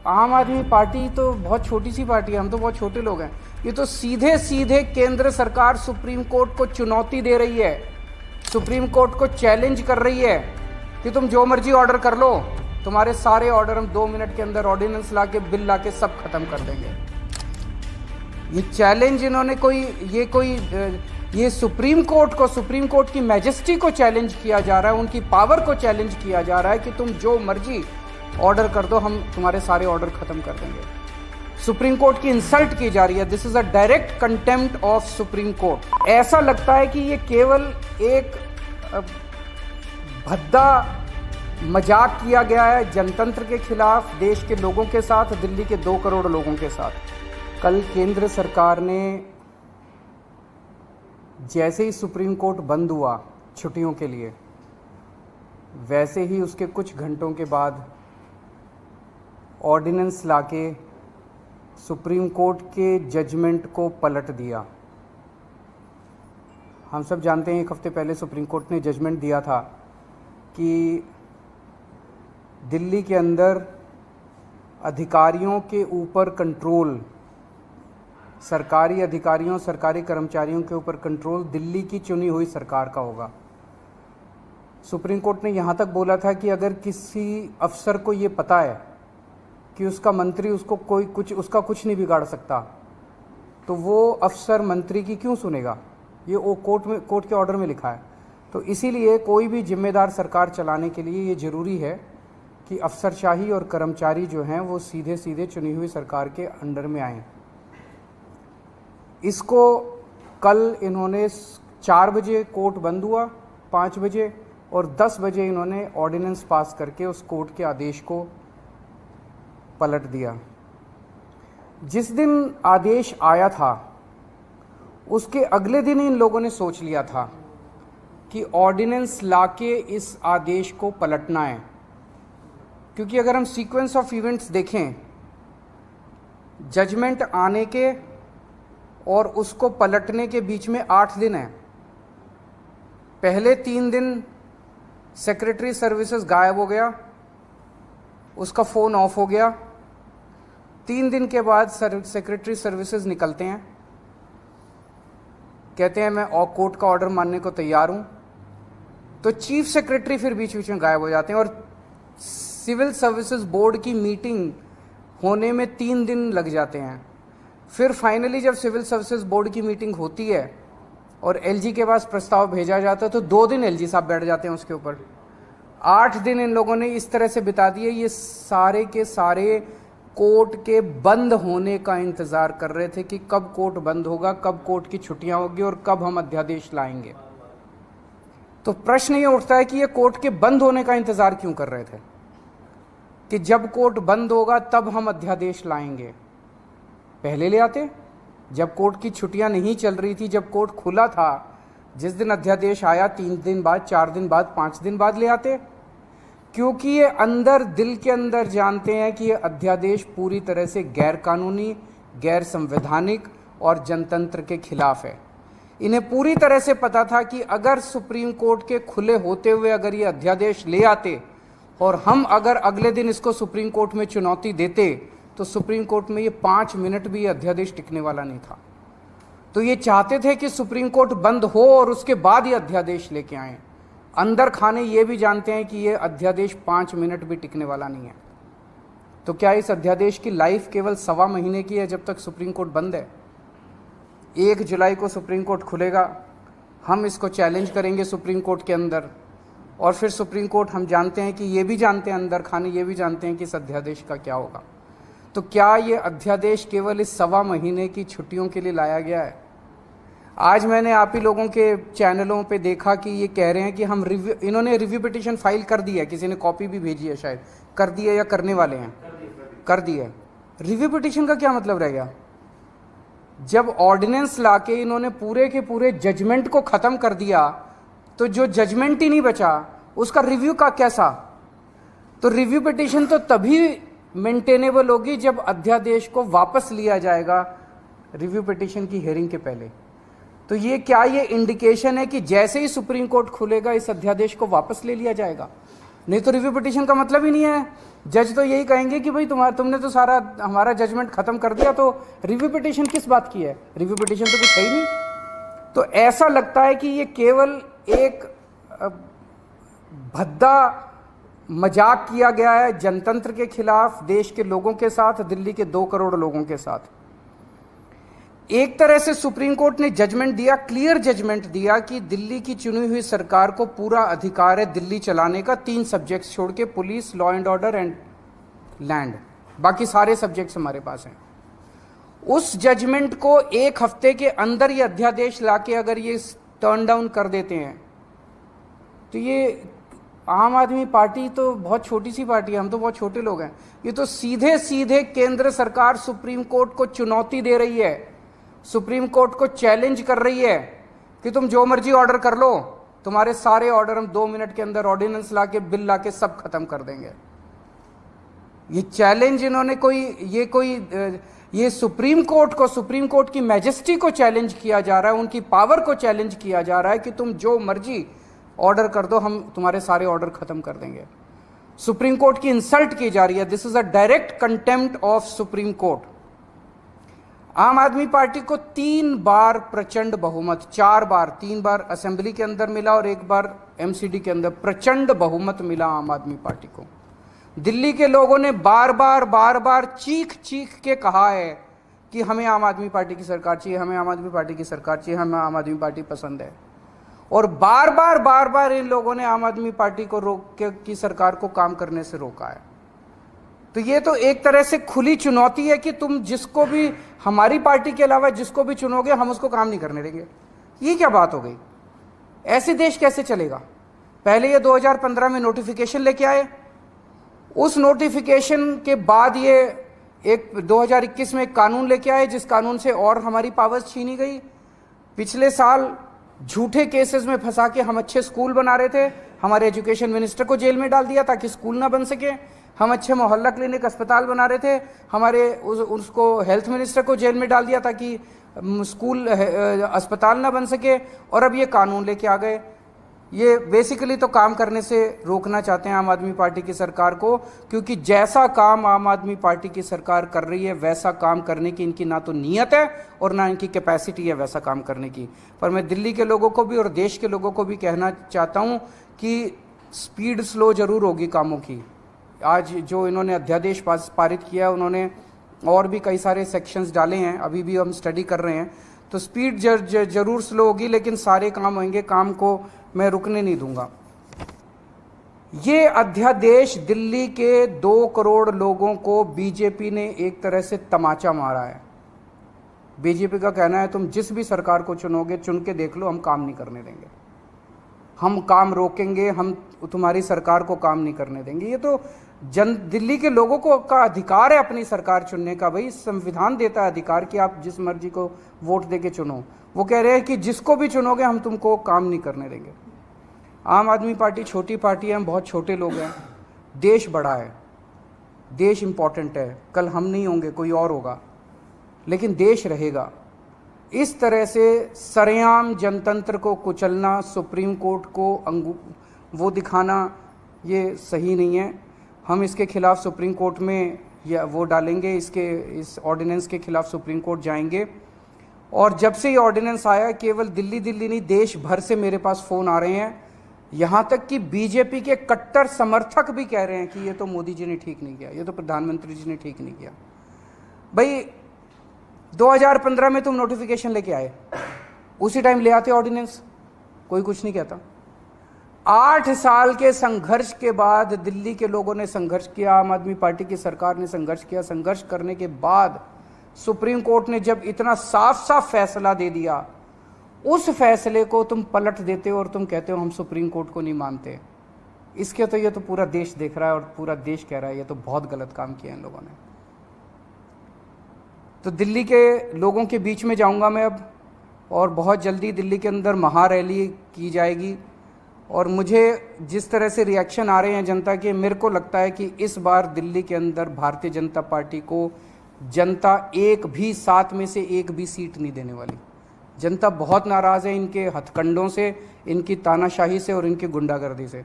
आम आदमी पार्टी तो बहुत छोटी सी पार्टी है, हम तो बहुत छोटे लोग हैं। ये तो सीधे सीधे केंद्र सरकार सुप्रीम कोर्ट को चुनौती दे रही है, सुप्रीम कोर्ट को चैलेंज कर रही है कि तुम जो मर्जी ऑर्डर कर लो, तुम्हारे सारे ऑर्डर हम 2 मिनट के अंदर ऑर्डिनेंस लाके बिल लाके सब खत्म कर देंगे। ये चैलेंज इन्होंने ये सुप्रीम कोर्ट की मैजेस्टी को चैलेंज किया जा रहा है, उनकी पावर को चैलेंज किया जा रहा है कि तुम जो मर्जी ऑर्डर कर दो, हम तुम्हारे सारे ऑर्डर खत्म कर देंगे। सुप्रीम कोर्ट की इंसल्ट की जा रही है। This is a direct contempt of supreme court. ऐसा लगता है कि ये केवल एक भद्दा मजाक किया गया है जनतंत्र के खिलाफ, देश के लोगों के साथ, दिल्ली के 2 करोड़ लोगों के साथ। कल केंद्र सरकार ने जैसे ही सुप्रीम कोर्ट बंद हुआ छुट्टियों के लिए, वैसे ही उसके कुछ घंटों के बाद ऑर्डिनेंस लाके सुप्रीम कोर्ट के जजमेंट को पलट दिया। हम सब जानते हैं 1 हफ्ते पहले सुप्रीम कोर्ट ने जजमेंट दिया था कि दिल्ली के अंदर अधिकारियों के ऊपर कंट्रोल, सरकारी अधिकारियों, सरकारी कर्मचारियों के ऊपर कंट्रोल दिल्ली की चुनी हुई सरकार का होगा। सुप्रीम कोर्ट ने यहाँ तक बोला था कि अगर किसी अफसर को ये पता है कि उसका मंत्री उसका कुछ नहीं बिगाड़ सकता, तो वो अफसर मंत्री की क्यों सुनेगा? ये वो कोर्ट के ऑर्डर में लिखा है। तो इसीलिए कोई भी जिम्मेदार सरकार चलाने के लिए ये ज़रूरी है कि अफसरशाही और कर्मचारी जो हैं वो सीधे सीधे चुनी हुई सरकार के अंडर में आएँ। इसको कल इन्होंने 4 बजे कोर्ट बंद हुआ, 5 बजे और 10 बजे इन्होंने ऑर्डिनेंस पास करके उस कोर्ट के आदेश को पलट दिया। जिस दिन आदेश आया था उसके अगले दिन इन लोगों ने सोच लिया था कि ऑर्डिनेंस लाके इस आदेश को पलटना है, क्योंकि अगर हम सीक्वेंस ऑफ इवेंट्स देखें, जजमेंट आने के और उसको पलटने के बीच में 8 दिन है। पहले 3 दिन सेक्रेटरी सर्विसेज गायब हो गया, उसका फ़ोन ऑफ हो गया। 3 दिन के बाद सेक्रेटरी सर्विसेज निकलते हैं, कहते हैं मैं कोर्ट का ऑर्डर मानने को तैयार हूं, तो चीफ सेक्रेटरी फिर बीच बीच में गायब हो जाते हैं और सिविल सर्विसेज बोर्ड की मीटिंग होने में 3 दिन लग जाते हैं। फिर फाइनली जब सिविल सर्विसेज बोर्ड की मीटिंग होती है और एलजी के पास प्रस्ताव भेजा जाता है, तो 2 दिन एलजी साहब बैठ जाते हैं उसके ऊपर। 8 दिन इन लोगों ने इस तरह से बिता दिए। ये सारे के सारे कोर्ट के बंद होने का इंतज़ार कर रहे थे कि कब कोर्ट बंद होगा, कब कोर्ट की छुट्टियां होगी और कब हम अध्यादेश लाएंगे। तो प्रश्न ये उठता है कि ये कोर्ट के बंद होने का इंतज़ार क्यों कर रहे थे कि जब कोर्ट बंद होगा तब हम अध्यादेश लाएंगे? पहले ले आते, जब कोर्ट की छुट्टियां नहीं चल रही थी, जब कोर्ट खुला था, जिस दिन अध्यादेश आया 3 दिन बाद, 4 दिन बाद, 5 दिन बाद ले आते। क्योंकि ये अंदर दिल के अंदर जानते हैं कि ये अध्यादेश पूरी तरह से गैर कानूनी, गैर संवैधानिक और जनतंत्र के खिलाफ है। इन्हें पूरी तरह से पता था कि अगर सुप्रीम कोर्ट के खुले होते हुए अगर ये अध्यादेश ले आते और हम अगर अगले दिन इसको सुप्रीम कोर्ट में चुनौती देते, तो सुप्रीम कोर्ट में ये 5 मिनट भी ये अध्यादेश टिकने वाला नहीं था। तो ये चाहते थे कि सुप्रीम कोर्ट बंद हो और उसके बाद ये अध्यादेश लेके आए। अंदर खाने ये भी जानते हैं कि ये अध्यादेश 5 मिनट भी टिकने वाला नहीं है। तो क्या इस अध्यादेश की लाइफ केवल 1.25 महीने की है जब तक सुप्रीम कोर्ट बंद है? 1 जुलाई को सुप्रीम कोर्ट खुलेगा, हम इसको चैलेंज करेंगे सुप्रीम कोर्ट के अंदर, और फिर सुप्रीम कोर्ट, हम जानते हैं कि ये भी जानते हैं, अंदर खाने ये भी जानते हैं कि इस अध्यादेश का क्या होगा। तो क्या ये अध्यादेश केवल इस 1.25 महीने की छुट्टियों के लिए लाया गया है? आज मैंने आप ही लोगों के चैनलों पे देखा कि ये कह रहे हैं कि हम इन्होंने रिव्यू पिटीशन फाइल कर दी है, किसी ने कॉपी भी भेजी है, शायद कर दी है या करने वाले हैं, कर दी है। रिव्यू पिटीशन का क्या मतलब रह गया? जब ऑर्डिनेंस लाके इन्होंने पूरे के पूरे जजमेंट को खत्म कर दिया, तो जो जजमेंट ही नहीं बचा उसका रिव्यू का कैसा? तो रिव्यू पिटीशन तो तभी मेंटेनेबल होगी जब अध्यादेश को वापस लिया जाएगा रिव्यू पिटीशन की हियरिंग के पहले। तो ये क्या ये इंडिकेशन है कि जैसे ही सुप्रीम कोर्ट खुलेगा इस अध्यादेश को वापस ले लिया जाएगा? नहीं तो रिव्यू पिटीशन का मतलब ही नहीं है। जज तो यही कहेंगे कि भाई तुमने तो सारा हमारा जजमेंट खत्म कर दिया, तो रिव्यू पिटीशन किस बात की है? रिव्यू पिटीशन तो कुछ है ही नहीं। तो ऐसा लगता है कि ये केवल एक भद्दा मजाक किया गया है जनतंत्र के खिलाफ, देश के लोगों के साथ, दिल्ली के 2 करोड़ लोगों के साथ। एक तरह से सुप्रीम कोर्ट ने जजमेंट दिया, क्लियर जजमेंट दिया कि दिल्ली की चुनी हुई सरकार को पूरा अधिकार है दिल्ली चलाने का, 3 सब्जेक्ट्स छोड़ के, police, law and order and land, बाकी सारे सब्जेक्ट्स हमारे पास हैं। उस जजमेंट को 1 हफ्ते के अंदर ये अध्यादेश लाके अगर ये टर्न डाउन कर देते हैं, तो ये आम आदमी पार्टी तो बहुत छोटी सी पार्टी है, हम तो बहुत छोटे लोग हैं। ये तो सीधे सीधे केंद्र सरकार सुप्रीम कोर्ट को चुनौती दे रही है, सुप्रीम कोर्ट को चैलेंज कर रही है कि तुम जो मर्जी ऑर्डर कर लो, तुम्हारे सारे ऑर्डर हम 2 मिनट के अंदर ऑर्डिनेंस लाके, बिल लाके सब खत्म कर देंगे। ये चैलेंज इन्होंने ये सुप्रीम कोर्ट को, सुप्रीम कोर्ट की मैजेस्टी को चैलेंज किया जा रहा है, उनकी पावर को चैलेंज किया जा रहा है कि तुम जो मर्जी ऑर्डर कर दो, हम तुम्हारे सारे ऑर्डर खत्म कर देंगे। सुप्रीम कोर्ट की इंसल्ट की जा रही है। This is a direct contempt of supreme court. आम आदमी पार्टी को 3 बार प्रचंड बहुमत, 4 बार, 3 बार असेंबली के अंदर मिला और 1 बार एमसीडी के अंदर प्रचंड बहुमत मिला आम आदमी पार्टी को। दिल्ली के लोगों ने बार बार चीख चीख के कहा है कि हमें आम आदमी पार्टी की सरकार चाहिए, हमें आम आदमी पार्टी की सरकार चाहिए, हमें आम आदमी पार्टी पसंद है। और बार बार इन लोगों ने आम आदमी पार्टी को की सरकार को काम करने से रोका है। तो ये तो एक तरह से खुली चुनौती है कि तुम जिसको भी, हमारी पार्टी के अलावा जिसको भी चुनोगे, हम उसको काम नहीं करने देंगे। ये क्या बात हो गई? ऐसे देश कैसे चलेगा? पहले ये 2015 में नोटिफिकेशन लेके आए, उस नोटिफिकेशन के बाद ये एक 2021 में एक कानून लेके आए, जिस कानून से और हमारी पावर्स छीनी गई। पिछले साल झूठे केसेस में फंसा के हम अच्छे स्कूल बना रहे थे, हमारे एजुकेशन मिनिस्टर को जेल में डाल दिया ताकि स्कूल ना बन सके। हम अच्छे मोहल्ला क्लिनिक अस्पताल बना रहे थे, हमारे उसको हेल्थ मिनिस्टर को जेल में डाल दिया ताकि स्कूल अस्पताल ना बन सके। और अब ये कानून लेके आ गए। ये बेसिकली तो काम करने से रोकना चाहते हैं आम आदमी पार्टी की सरकार को, क्योंकि जैसा काम आम आदमी पार्टी की सरकार कर रही है वैसा काम करने की इनकी ना तो नीयत है और ना इनकी कैपेसिटी है वैसा काम करने की। पर मैं दिल्ली के लोगों को भी और देश के लोगों को भी कहना चाहता हूं कि स्पीड स्लो जरूर होगी कामों की। आज जो इन्होंने अध्यादेश पारित किया है, उन्होंने और भी कई सारे सेक्शंस डाले हैं, अभी भी हम स्टडी कर रहे हैं, तो स्पीड जरूर स्लो होगी, लेकिन सारे काम होंगे। काम को मैं रुकने नहीं दूंगा। ये अध्यादेश दिल्ली के 2 करोड़ लोगों को बीजेपी ने एक तरह से तमाचा मारा है। बीजेपी का कहना है तुम जिस भी सरकार को चुनोगे, चुन के देख लो, हम काम नहीं करने देंगे, हम काम रोकेंगे, हम तुम्हारी सरकार को काम नहीं करने देंगे। ये तो दिल्ली के लोगों को का अधिकार है अपनी सरकार चुनने का। भाई संविधान देता है अधिकार कि आप जिस मर्जी को वोट देके चुनो। वो कह रहे हैं कि जिसको भी चुनोगे हम तुमको काम नहीं करने देंगे। आम आदमी पार्टी छोटी पार्टी है, हम बहुत छोटे लोग हैं। देश बड़ा है, देश इंपॉर्टेंट है। कल हम नहीं होंगे, कोई और होगा, लेकिन देश रहेगा। इस तरह से सरेआम जनतंत्र को कुचलना, सुप्रीम कोर्ट को वो दिखाना, ये सही नहीं है। हम इसके खिलाफ सुप्रीम कोर्ट में या वो डालेंगे, इस ऑर्डिनेंस के खिलाफ सुप्रीम कोर्ट जाएंगे। और जब से ये ऑर्डिनेंस आया, केवल दिल्ली नहीं, देश भर से मेरे पास फ़ोन आ रहे हैं। यहाँ तक कि बीजेपी के कट्टर समर्थक भी कह रहे हैं कि ये तो मोदी जी ने ठीक नहीं किया, ये तो प्रधानमंत्री जी ने ठीक नहीं किया। भाई 2015 में तुम नोटिफिकेशन लेके आए, उसी टाइम ले आते ऑर्डिनेंस, कोई कुछ नहीं कहता। 8 साल के संघर्ष के बाद दिल्ली के लोगों ने संघर्ष किया, आम आदमी पार्टी की सरकार ने संघर्ष किया। संघर्ष करने के बाद सुप्रीम कोर्ट ने जब इतना साफ साफ फैसला दे दिया, उस फैसले को तुम पलट देते हो और तुम कहते हो हम सुप्रीम कोर्ट को नहीं मानते। इसके तो ये तो पूरा देश देख रहा है और पूरा देश कह रहा है ये तो बहुत गलत काम किया इन लोगों ने। तो दिल्ली के लोगों के बीच में जाऊंगा मैं अब, और बहुत जल्दी दिल्ली के अंदर महारैली की जाएगी। और मुझे जिस तरह से रिएक्शन आ रहे हैं जनता के, मेरे को लगता है कि इस बार दिल्ली के अंदर भारतीय जनता पार्टी को जनता 7 में से 1 भी सीट नहीं देने वाली। जनता बहुत नाराज़ है इनके हथकंडों से, इनकी तानाशाही से और इनकी गुंडागर्दी से।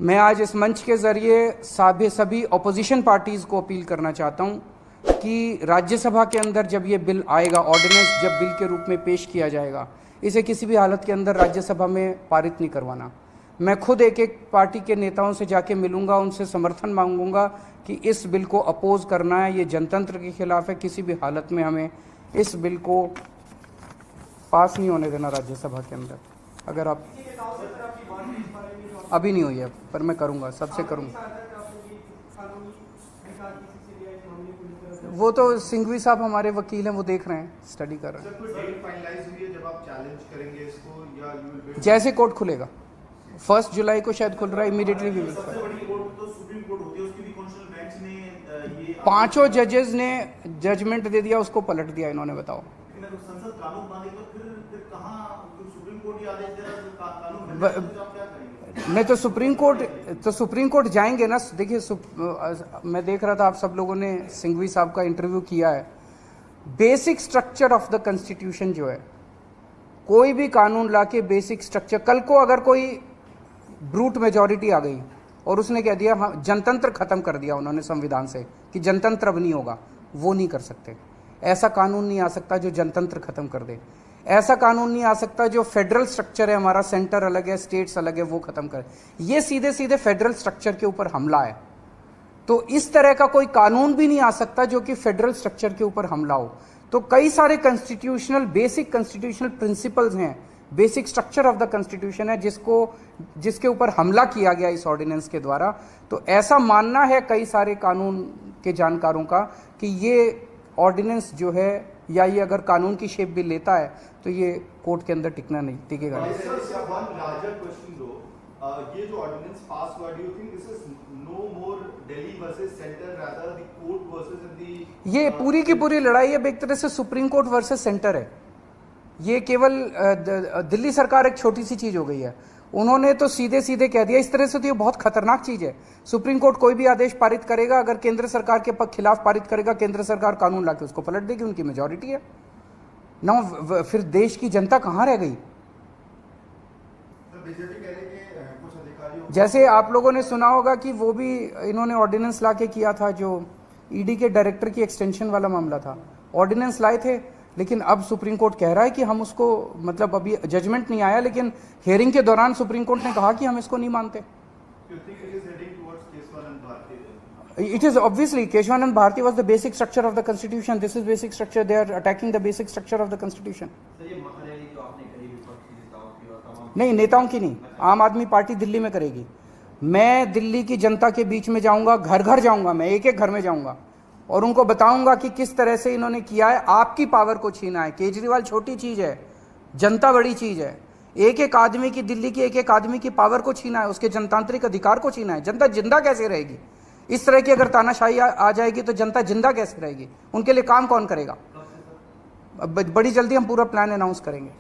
मैं आज इस मंच के जरिए सभी ऑपोजिशन पार्टीज को अपील करना चाहता हूं कि राज्यसभा के अंदर जब ये बिल आएगा, ऑर्डिनेंस जब बिल के रूप में पेश किया जाएगा, इसे किसी भी हालत के अंदर राज्यसभा में पारित नहीं करवाना। मैं खुद एक एक पार्टी के नेताओं से जाके मिलूंगा, उनसे समर्थन मांगूंगा कि इस बिल को अपोज करना है, ये जनतंत्र के खिलाफ है, किसी भी हालत में हमें इस बिल को पास नहीं होने देना राज्यसभा के अंदर। अगर आप अभी नहीं हुई है, पर मैं करूंगा, सबसे करूंगा। वो तो सिंघवी साहब हमारे वकील हैं, वो देख रहे हैं, स्टडी कर रहे हैं। जैसे कोर्ट खुलेगा 1 जुलाई को शायद खुल रहा है, इमीडिएटली भी मिल पांचों जजेस ने जजमेंट दे दिया, उसको पलट दिया इन्होंने। बताओ मैं तो सुप्रीम कोर्ट जाएंगे ना। देखिए मैं देख रहा था आप सब लोगों ने सिंघवी साहब का इंटरव्यू किया है। Basic structure of the constitution जो है, कोई भी कानून लाके बेसिक स्ट्रक्चर, कल को अगर कोई ब्रूट मेजॉरिटी आ गई और उसने कह दिया हाँ जनतंत्र खत्म कर दिया उन्होंने संविधान से कि जनतंत्र अब नहीं होगा, वो नहीं कर सकते। ऐसा कानून नहीं आ सकता जो जनतंत्र खत्म कर दे। ऐसा कानून नहीं आ सकता जो फेडरल स्ट्रक्चर है, हमारा सेंटर अलग है, स्टेट्स अलग है, वो खत्म करे। ये सीधे सीधे फेडरल स्ट्रक्चर के ऊपर हमला है। तो इस तरह का कोई कानून भी नहीं आ सकता जो कि फेडरल स्ट्रक्चर के ऊपर हमला हो। तो कई सारे बेसिक कॉन्स्टिट्यूशनल प्रिंसिपल्स हैं, basic structure of the constitution है जिसके ऊपर हमला किया गया इस ऑर्डिनेंस के द्वारा। तो ऐसा मानना है कई सारे कानून के जानकारों का कि ये ऑर्डिनेंस जो है, या ये अगर कानून की शेप भी लेता है तो ये कोर्ट के अंदर टिकेगा नहीं। ये जो ऑर्डिनेंस पास हुआ, do you think this is no more Delhi versus centre, rather the court versus the, ये पूरी की पूरी लड़ाई अब एक तरह से सुप्रीम कोर्ट वर्सेस सेंटर है। ये केवल दिल्ली सरकार एक छोटी सी चीज हो गई है। उन्होंने तो सीधे सीधे कह दिया। इस तरह से तो ये बहुत खतरनाक चीज है। सुप्रीम कोर्ट कोई भी आदेश पारित करेगा, अगर केंद्र सरकार के खिलाफ पारित करेगा, केंद्र सरकार कानून लाके उसको पलट देगी, उनकी मेजॉरिटी है ना। फिर देश की जनता कहां रह गई? जैसे आप लोगों ने सुना होगा कि वो भी इन्होंने ऑर्डिनेंस लाके किया था, जो ईडी के डायरेक्टर की एक्सटेंशन वाला मामला था। ऑर्डिनेंस लाए थे, लेकिन अब सुप्रीम कोर्ट कह रहा है कि हम उसको, मतलब अभी जजमेंट नहीं आया, लेकिन हियरिंग के दौरान सुप्रीम कोर्ट ने कहा कि हम इसको नहीं मानते। It is obviously Keshwanand Bharti was the basic structure of the constitution. This is basic structure. They are attacking the basic structure of the constitution. नहीं, नेताओं की नहीं, आम आदमी पार्टी दिल्ली में करेगी। मैं दिल्ली की जनता के बीच में जाऊंगा, घर घर जाऊंगा, मैं एक एक घर में जाऊंगा और उनको बताऊंगा कि किस तरह से इन्होंने किया है। आपकी पावर को छीना है। केजरीवाल छोटी चीज है, जनता बड़ी चीज है। एक एक आदमी की, दिल्ली की एक एक आदमी की पावर को छीना है, उसके जनतांत्रिक अधिकार को छीना है। जनता जिंदा कैसे रहेगी? इस तरह की अगर तानाशाही आ जाएगी तो जनता जिंदा कैसे रहेगी? उनके लिए काम कौन करेगा? बड़ी जल्दी हम पूरा प्लान अनाउंस करेंगे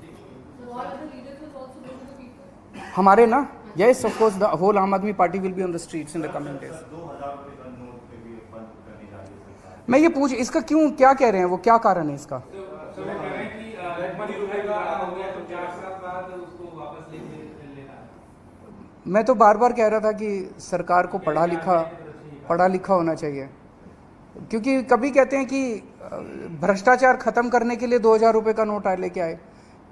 हमारे ना। Yes, of course the whole Aam Aadmi Party will be on the streets in the coming days. मैं ये पूछ, इसका क्यों, क्या कह रहे हैं वो, क्या कारण है इसका? मैं तो बार बार कह रहा था कि सरकार को पढ़ा लिखा होना चाहिए। क्योंकि कभी कहते हैं कि भ्रष्टाचार खत्म करने के लिए 2000 रुपये का नोट लेके आए,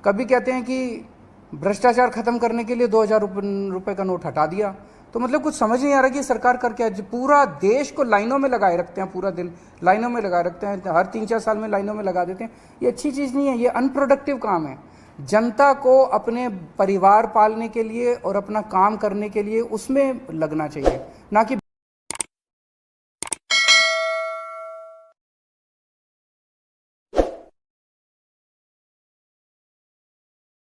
कभी कहते हैं कि भ्रष्टाचार खत्म करने के लिए 2000 रुपये का नोट हटा दिया। तो मतलब कुछ समझ नहीं आ रहा कि सरकार कर क्या। पूरा देश को लाइनों में लगाए रखते हैं, पूरा दिन लाइनों में लगाए रखते हैं, हर 3-4 साल में लाइनों में लगा देते हैं। ये अच्छी चीज़ नहीं है, ये अनप्रोडक्टिव काम है। जनता को अपने परिवार पालने के लिए और अपना काम करने के लिए उसमें लगना चाहिए, ना कि